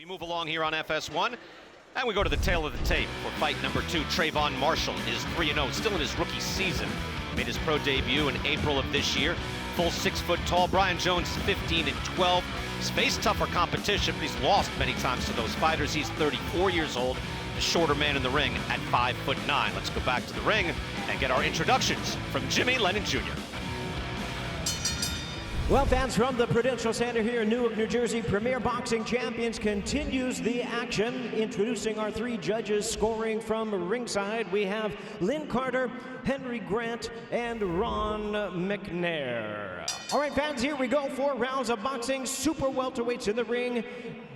We move along here on FS1, and we go to the tail of the tape for fight number 2. Travon Marshall is 3-0, still in his rookie season. Made his pro debut in April of this year. Full 6 foot tall. Brian Jones 15-12. He's faced tougher competition, but he's lost many times to those fighters. He's 34 years old, the shorter man in the ring at 5'9". Let's go back to the ring and get our introductions from Jimmy Lennon Jr. Well, fans, from the Prudential Center here in Newark, New Jersey, Premier Boxing Champions continues the action. Introducing our 3 judges scoring from ringside. We have Lynn Carter, Henry Grant, and Ron McNair. All right, fans, here we go. 4 rounds of boxing. Super welterweights in the ring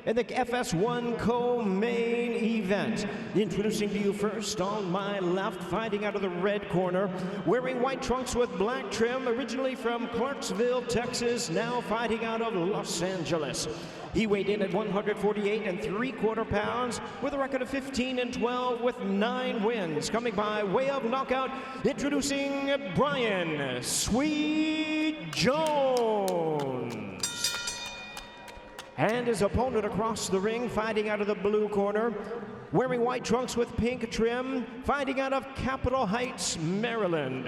in the FS1 co-main event. Introducing to you first on my left, fighting out of the red corner, wearing white trunks with black trim, originally from Clarksville, Texas, now fighting out of Los Angeles. He weighed in at 148 3/4 pounds with a record of 15-12 with 9 wins. Coming by way of knockout, introducing Brian Sweet Jones. And his opponent across the ring, fighting out of the blue corner, wearing white trunks with pink trim, fighting out of Capitol Heights, Maryland.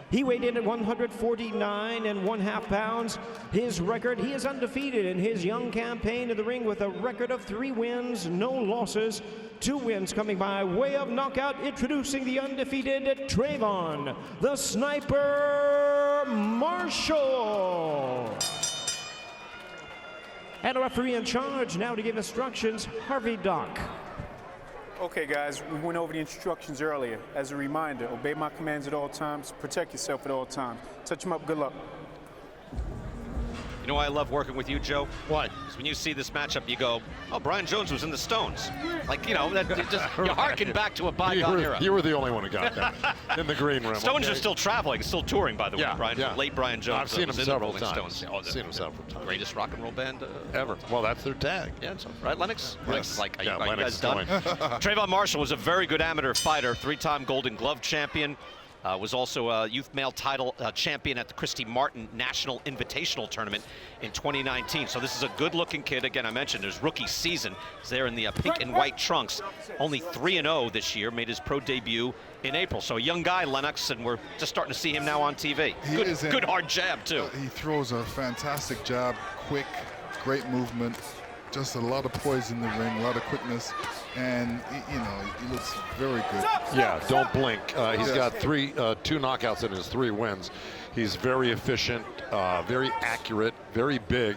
He weighed in at 149 1/2 pounds. His record, he is undefeated in his young campaign in the ring with a record of 3 wins, no losses, 2 wins. Coming by way of knockout, introducing the undefeated Travon, the Sniper Marshall. And a referee in charge now to give instructions, Harvey Dock. Okay, guys, we went over the instructions earlier. As a reminder, obey my commands at all times, protect yourself at all times. Touch them up, good luck. You know why I love working with you, Joe? Why? Because when you see this matchup, you go, oh, Brian Jones was in the Stones. Like, you know, that you harken back to a bygone era. You were the only one who got that in the green room. Stones are still traveling, still touring, by the way, Brian. Yeah. Late Brian Jones. I've seen him several times. I've seen him several times. Greatest rock and roll band ever. Well, that's their tag. Yeah, so, right, Lennox? Yes. Lennox is like, are you Lennox guys done? Trayvon Marshall was a very good amateur fighter, 3-time Golden Glove champion. Was also a youth male title champion at the Christy Martin National Invitational Tournament in 2019. So this is a good-looking kid. Again, I mentioned his rookie season. He's there in the pink and white trunks. Only 3-0 this year. Made his pro debut in April. So a young guy, Lennox, and we're just starting to see him now on TV. Good hard jab, too. He throws a fantastic jab, quick, great movement. Just a lot of poise in the ring, a lot of quickness, and you know, he looks very good. Yeah, don't blink. He's got 2 knockouts in his 3 wins. He's very efficient, very accurate, very big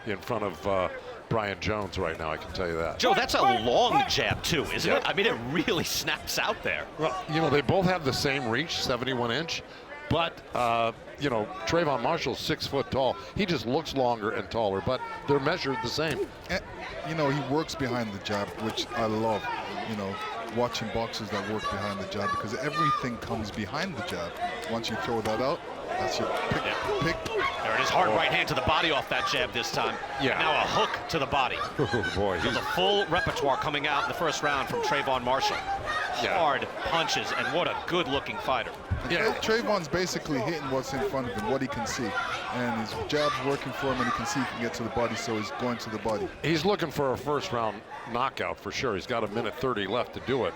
in front of Brian Jones right now, I can tell you that. Joe, that's a long jab, too, isn't it? I mean, it really snaps out there. Well, you know, they both have the same reach, 71-inch. But, you know, Travon Marshall's 6 foot tall. He just looks longer and taller, but they're measured the same. And, you know, he works behind the jab, which I love, you know, watching boxers that work behind the jab, because everything comes behind the jab. Once you throw that out, that's your pick. There it is, hard right hand to the body off that jab this time. Yeah. Now a hook to the body. Oh, boy. So the full repertoire coming out in the first round from Travon Marshall. Hard punches, and what a good-looking fighter. Yeah, Travon's basically hitting what's in front of him, what he can see. And his jab's working for him, and he can see he can get to the body, so he's going to the body. He's looking for a first-round knockout for sure. He's got 1:30 left to do it.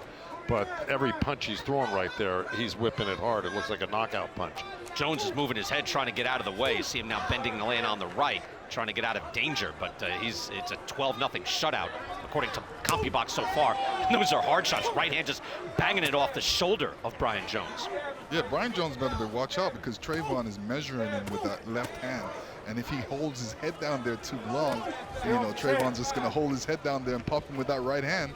But every punch he's throwing right there, he's whipping it hard. It looks like a knockout punch. Jones is moving his head, trying to get out of the way. You see him now bending the lane on the right, trying to get out of danger. But it's a 12-0 shutout, according to CompuBox so far. Those are hard shots. Right hand just banging it off the shoulder of Brian Jones. Yeah, Brian Jones better watch out, because Travon is measuring him with that left hand. And if he holds his head down there too long, you know, Travon's just going to hold his head down there and pop him with that right hand.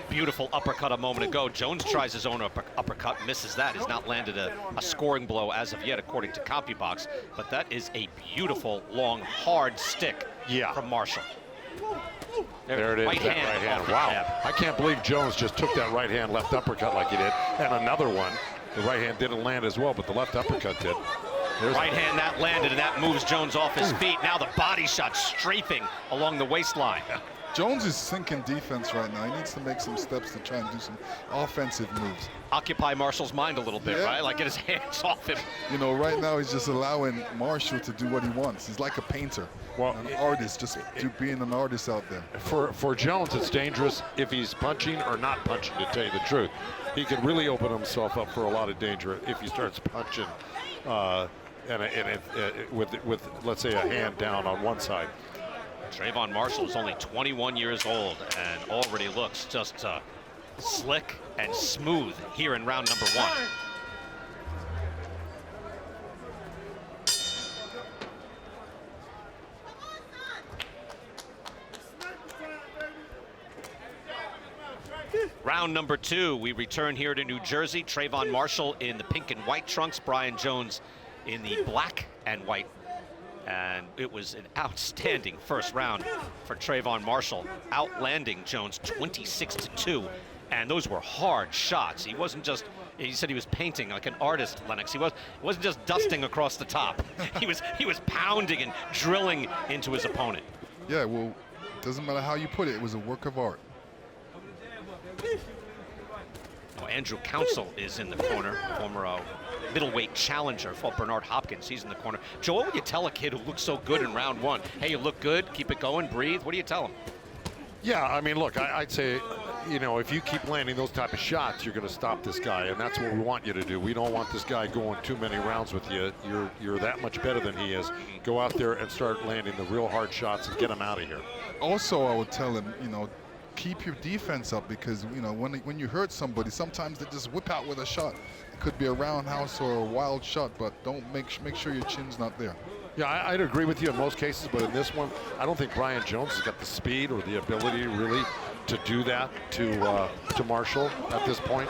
Beautiful uppercut a moment ago. Jones tries his own uppercut, misses that. Has not landed a scoring blow as of yet, according to CompuBox. But that is a beautiful, long, hard stick from Marshall. There it is, right hand. Wow, I can't believe Jones just took that right hand left uppercut like he did. And another one, the right hand didn't land as well, but the left uppercut did. Right hand that landed, and that moves Jones off his feet. Now the body shot strafing along the waistline. Jones is sinking defense right now. He needs to make some steps to try and do some offensive moves. Occupy Marshall's mind a little bit, right? Like get his hands off him. You know, right now he's just allowing Marshall to do what he wants. He's like a painter. Well, an artist, just being an artist out there. For Jones, it's dangerous if he's punching or not punching, to tell you the truth. He could really open himself up for a lot of danger if he starts punching with, let's say, a hand down on one side. Travon Marshall is only 21 years old and already looks just slick and smooth here in round number 1. Round number 2, we return here to New Jersey. Travon Marshall in the pink and white trunks, Brian Jones in the black and white. And it was an outstanding first round for Travon Marshall, outlanding Jones 26-2. And those were hard shots. He wasn't just, he said he was painting like an artist, Lennox. He wasn't just dusting across the top. He was pounding and drilling into his opponent. Yeah, well, doesn't matter how you put it, it was a work of art. Andrew Council is in the corner, former middleweight challenger, fought Bernard Hopkins. He's in the corner. Joe, what would you tell a kid who looks so good in round 1? Hey, you look good, keep it going, breathe. What do you tell him? Yeah, I mean, look, I'd say, you know, if you keep landing those type of shots, you're going to stop this guy, and that's what we want you to do. We don't want this guy going too many rounds with you. You're that much better than he is. Go out there and start landing the real hard shots and get him out of here. Also, I would tell him, you know, keep your defense up, because, you know, when you hurt somebody, sometimes they just whip out with a shot. It could be a roundhouse or a wild shot, but don't make sure your chin's not there. Yeah, I'd agree with you in most cases, but in this one, I don't think Brian Jones has got the speed or the ability really to do that to Marshall at this point.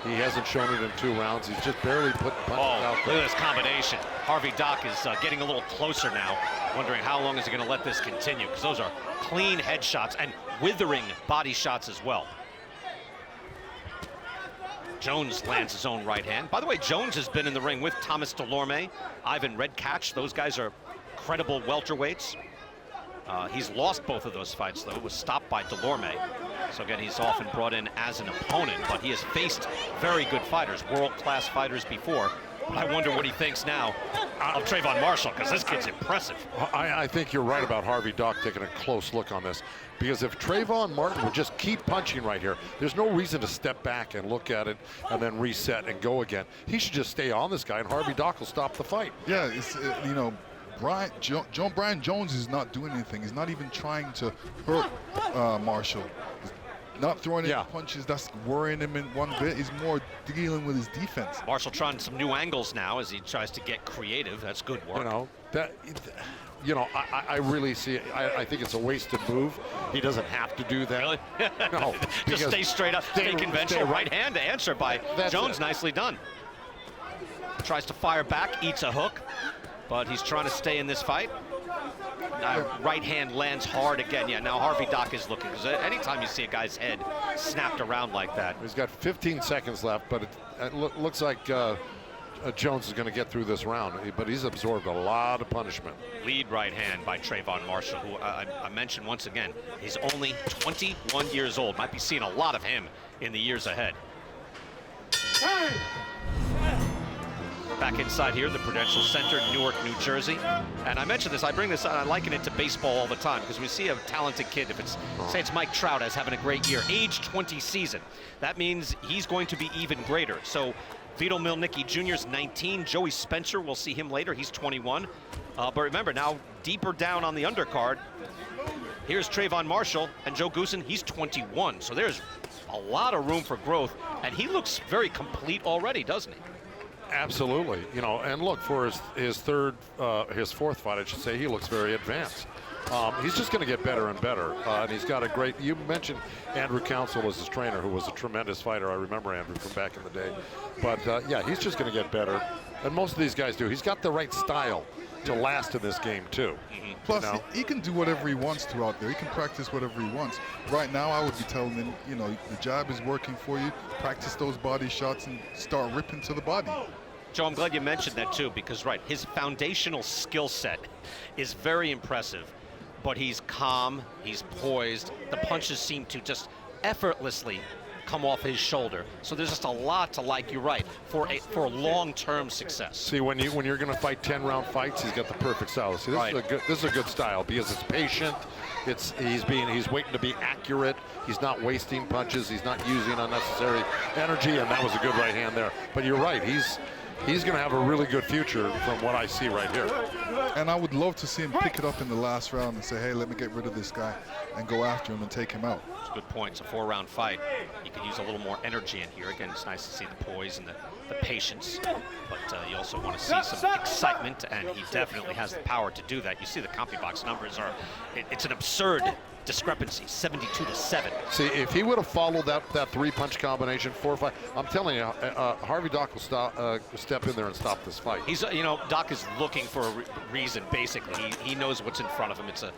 He hasn't shown it in 2 rounds. He's just barely put punches out there. Look at this combination. Harvey Dock is getting a little closer now, wondering how long is he going to let this continue, because those are clean headshots and withering body shots as well. Jones lands his own right hand. By the way, Jones has been in the ring with Thomas Delorme, Ivan Redkach. Those guys are credible welterweights. He's lost both of those fights, though. Was stopped by Delorme. So again, he's often brought in as an opponent, but he has faced very good fighters, world-class fighters before. But I wonder what he thinks now of Travon Marshall, because this kid's impressive. I think you're right about Harvey Dock taking a close look on this, because if Travon Martin would just keep punching right here, there's no reason to step back and look at it and then reset and go again. He should just stay on this guy, and Harvey Dock will stop the fight. Yeah, it's, you know, Brian Jones is not doing anything. He's not even trying to hurt Marshall. He's not throwing any punches that's worrying him in one bit. He's more dealing with his defense. Marshall trying some new angles now as he tries to get creative. That's good work. I really see it. I think it's a wasted move. He doesn't have to do that. Really? No. Just stay straight up, stay conventional. Right hand to answer by Jones. Nicely done. Tries to fire back, eats a hook, but he's trying to stay in this fight. Right hand lands hard again. Yeah, now Harvey Dock is looking, because anytime you see a guy's head snapped around like that. He's got 15 seconds left, but it looks like Jones is going to get through this round, but he's absorbed a lot of punishment. Lead right hand by Travon Marshall, who I mentioned once again, he's only 21 years old. Might be seeing a lot of him in the years ahead. Back inside here, the Prudential Center, Newark, New Jersey. And I mentioned this, I bring this, I liken it to baseball all the time, because we see a talented kid, if it's, say it's Mike Trout as having a great year, age 20 season. That means he's going to be even greater. So Vito Milnicki Jr. is 19, Joey Spencer, we'll see him later, he's 21. But remember, now deeper down on the undercard, here's Travon Marshall, and Joe Goosen, he's 21. So there's a lot of room for growth, and he looks very complete already, doesn't he? Absolutely, you know, and look, for his fourth fight, I should say, he looks very advanced. He's just going to get better and better, and he's got a great, you mentioned Andrew Council as his trainer, who was a tremendous fighter. I remember Andrew from back in the day. But yeah, he's just going to get better, and most of these guys do. He's got the right style to last in this game too. Plus, he can do whatever he wants to out there. He can practice whatever he wants. Right now, I would be telling him, you know, the jab is working for you. Practice those body shots and start ripping to the body. Joe, I'm glad you mentioned that too, because his foundational skill set is very impressive, but he's calm, he's poised. The punches seem to just effortlessly come off his shoulder. So there's just a lot to like. You're right, for long-term success. See, when you're going to fight 10-round fights, he's got the perfect style. See, this is a good style because it's patient. He's waiting to be accurate. He's not wasting punches. He's not using unnecessary energy, and that was a good right hand there. But you're right, he's going to have a really good future from what I see right here. And I would love to see him pick it up in the last round and say, hey, let me get rid of this guy and go after him and take him out. It's a good point. It's a 4-round fight. You can use a little more energy in here. Again, it's nice to see the poise and the patience, but you also want to see some excitement, and he definitely has the power to do that. You see the CompuBox numbers are, it's an absurd discrepancy, 72-7. See, if he would have followed that 3-punch combination, 4-5, I'm telling you, Harvey Dock will step in there and stop this fight. He's, Doc is looking for a reason, basically. He knows what's in front of him. It's a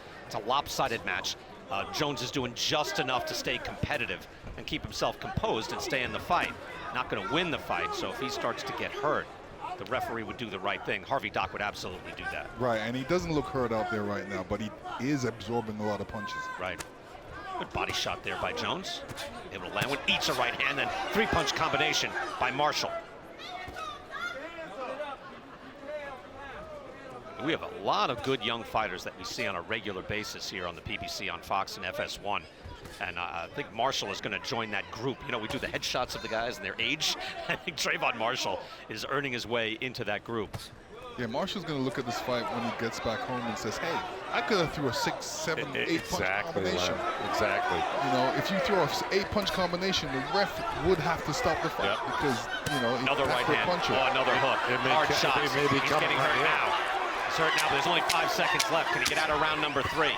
lopsided match. Jones is doing just enough to stay competitive and keep himself composed and stay in the fight. Not going to win the fight, so if he starts to get hurt, the referee would do the right thing. Harvey Dock would absolutely do that. Right, and he doesn't look hurt out there right now, but he is absorbing a lot of punches. Right. Good body shot there by Jones. Able to land one, eats a right hand, then 3-punch combination by Marshall. We have a lot of good young fighters that we see on a regular basis here on the PBC, on Fox and FS1. And I think Marshall is going to join that group. We do the headshots of the guys and their age. I think Travon Marshall is earning his way into that group. Yeah, Marshall's going to look at this fight when he gets back home and says, hey, I could have threw a 6, 7, 8-punch combination. Exactly. If you throw an 8-punch combination, the ref would have to stop the fight because, another right hand. puncher. Oh, another hook. Hard shots. He's getting hurt now. He's hurt now, but there's only 5 seconds left. Can he get out of round number 3?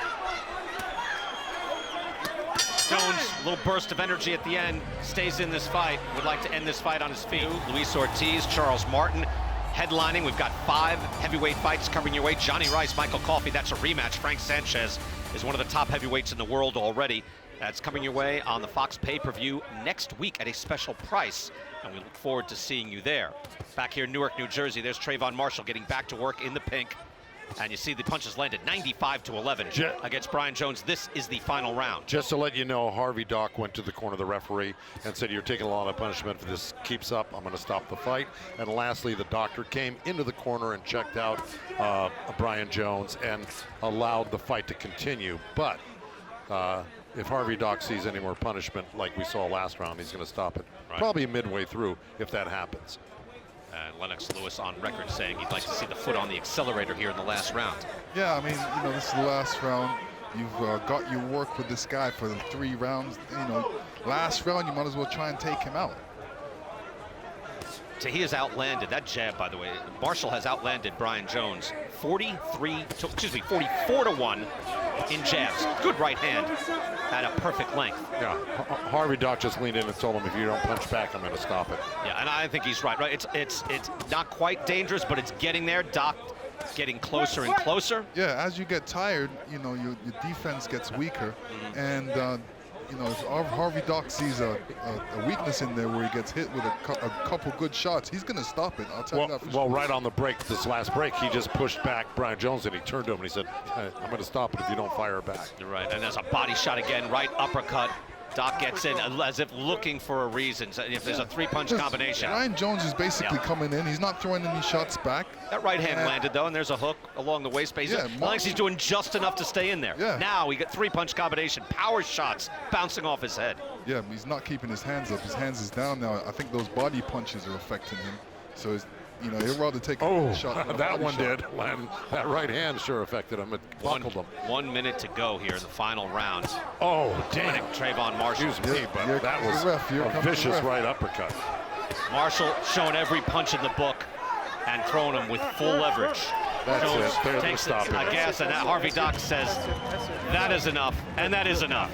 Jones, a little burst of energy at the end, stays in this fight, would like to end this fight on his feet. Luis Ortiz, Charles Martin, headlining. We've got 5 heavyweight fights coming your way. Johnny Rice, Michael Coffey, that's a rematch. Frank Sanchez is one of the top heavyweights in the world already. That's coming your way on the Fox pay-per-view next week at a special price, and we look forward to seeing you there. Back here in Newark, New Jersey, there's Travon Marshall getting back to work in the pink. And you see the punches landed 95-11 against Brian Jones. This is the final round. Just to let you know, Harvey Dock went to the corner of the referee and said, you're taking a lot of punishment. If this keeps up, I'm going to stop the fight. And lastly, the doctor came into the corner and checked out Brian Jones and allowed the fight to continue. But if Harvey Dock sees any more punishment like we saw last round, he's going to stop it. Right. Probably midway through if that happens. And Lennox Lewis on record saying he'd like to see the foot on the accelerator here in the last round. Yeah, I mean, this is the last round. You've got your work with this guy for the 3 rounds. Last round, you might as well try and take him out. He has outlanded, that jab, by the way, Marshall has outlanded Brian Jones 44-1 in jabs. Good right hand at a perfect length. Yeah, Harvey Dock just leaned in and told him, if you don't punch back, I'm going to stop it. Yeah, and I think he's right. It's not quite dangerous, but it's getting there. Dock getting closer and closer. Yeah, as you get tired, your defense gets weaker, and if Harvey Dock sees a weakness in there where he gets hit with a couple good shots, he's going to stop it. I'll tell you that for sure. Well, right on the break, this last break, he just pushed back Brian Jones and he turned to him and he said, hey, I'm going to stop it if you don't fire back. You're right, and there's a body shot again, right uppercut. Doc gets in as if looking for a reason. So if there's a 3-punch combination. Brian Jones is basically coming in. He's not throwing any shots back. That right hand landed, though, and there's a hook along the waist base. He's doing just enough to stay in there. Yeah. Now we get 3-punch combination. Power shots bouncing off his head. Yeah, he's not keeping his hands up. His hands is down now. I think those body punches are affecting him. So he'll rather take a shot. That one did. That right hand sure affected him. It buckled him. 1 minute to go here in the final round. Oh, damn. Trayvon Marshall. Excuse me, but that was a vicious right uppercut. Marshall showing every punch in the book and throwing them with full leverage. That's Jones it. There's takes the stop. a gas, and Harvey Dock says that is enough, and that is enough.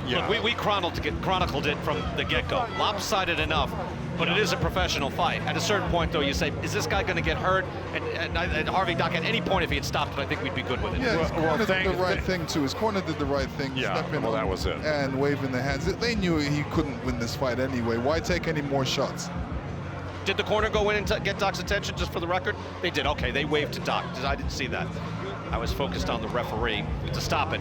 Yeah. Look, we chronicled it from the get-go. Lopsided enough, but it is a professional fight. At a certain point, though, you say, is this guy going to get hurt? And Harvey Dock, at any point, if he had stopped it, I think we'd be good with it. Yeah, his corner did the right thing, too. His corner did the right thing. Stepping well, that was it. And waving the hands. They knew he couldn't win this fight anyway. Why take any more shots? Did the corner go in and get Doc's attention, just for the record? They did. Okay, they waved to Doc. I didn't see that. I was focused on the referee to stop it.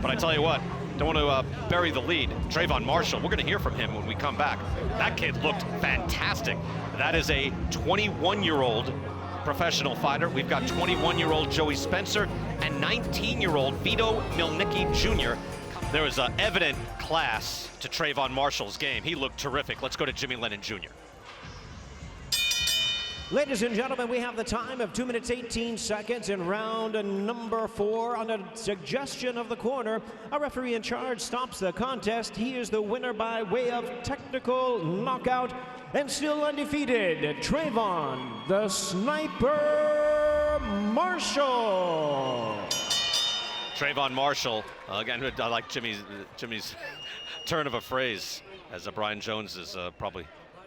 But I tell you what, don't want to bury the lead. Travon Marshall, we're going to hear from him when we come back. That kid looked fantastic. That is a 21-year-old professional fighter. We've got 21-year-old Joey Spencer and 19-year-old Vito Milnicki Jr. There was an evident class to Travon Marshall's game. He looked terrific. Let's go to Jimmy Lennon Jr. Ladies and gentlemen, we have the time of 2 minutes 18 seconds in round number 4. On a suggestion of the corner, a referee in charge stops the contest. He is the winner by way of technical knockout and still undefeated, Travon the Sniper Marshall. Travon Marshall, again, I like Jimmy's turn of a phrase, as Brian Jones is probably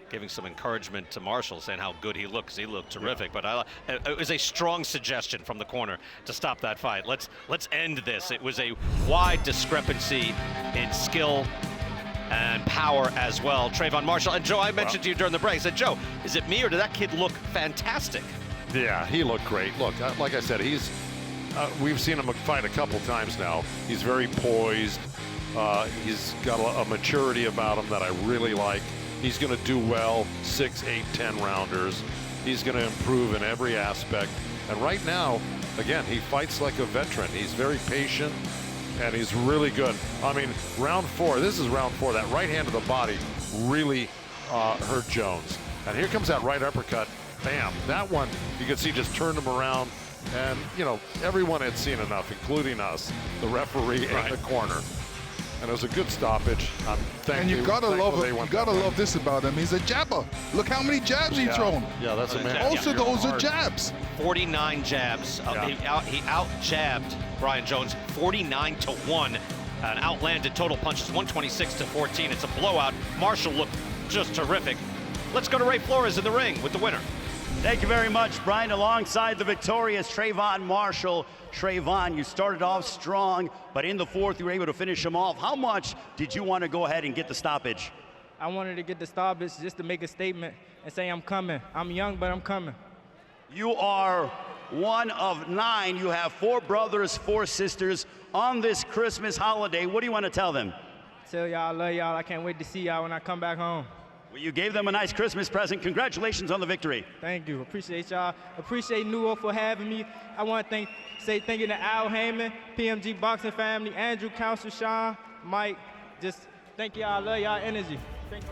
giving some encouragement to Marshall, saying how good he looks. He looked terrific, but it was a strong suggestion from the corner to stop that fight. Let's end this. It was a wide discrepancy in skill and power as well. Travon Marshall, and Joe, I mentioned to you during the break, I said, Joe, is it me or did that kid look fantastic? Yeah, he looked great. Look, like I said, we've seen him fight a couple times now. He's very poised. He's got a maturity about him that I really like. He's going to do well, 6, 8, 10 rounders. He's going to improve in every aspect. And right now, again, he fights like a veteran. He's very patient, and he's really good. I mean, round 4, this is round 4. That right hand to the body really hurt Jones. And here comes that right uppercut. Bam. That one, you can see, just turned him around. And, you know, everyone had seen enough, including us, the referee and the corner. And it was a good stoppage. And you gotta love it. You gotta love this about him. He's a jabber. Look how many jabs he's thrown. Yeah, that's a man. Most of those are jabs. 49 jabs. He out-jabbed Brian Jones 49-1. An outlanded total punches 126-14. It's a blowout. Marshall looked just terrific. Let's go to Ray Flores in the ring with the winner. Thank you very much, Brian. Alongside the victorious Travon Marshall. Travon, you started off strong, but in the 4th, you were able to finish him off. How much did you want to go ahead and get the stoppage? I wanted to get the stoppage just to make a statement and say I'm coming. I'm young, but I'm coming. You are one of 9. You have 4 brothers, 4 sisters on this Christmas holiday. What do you want to tell them? Tell y'all I love y'all. I can't wait to see y'all when I come back home. Well, you gave them a nice Christmas present. Congratulations on the victory. Thank you. Appreciate y'all. Appreciate Newark for having me. I want to say thank you to Al Heyman, PMG Boxing family, Andrew, Counsel, Sean, Mike. Just thank y'all. I love y'all energy. Thank you.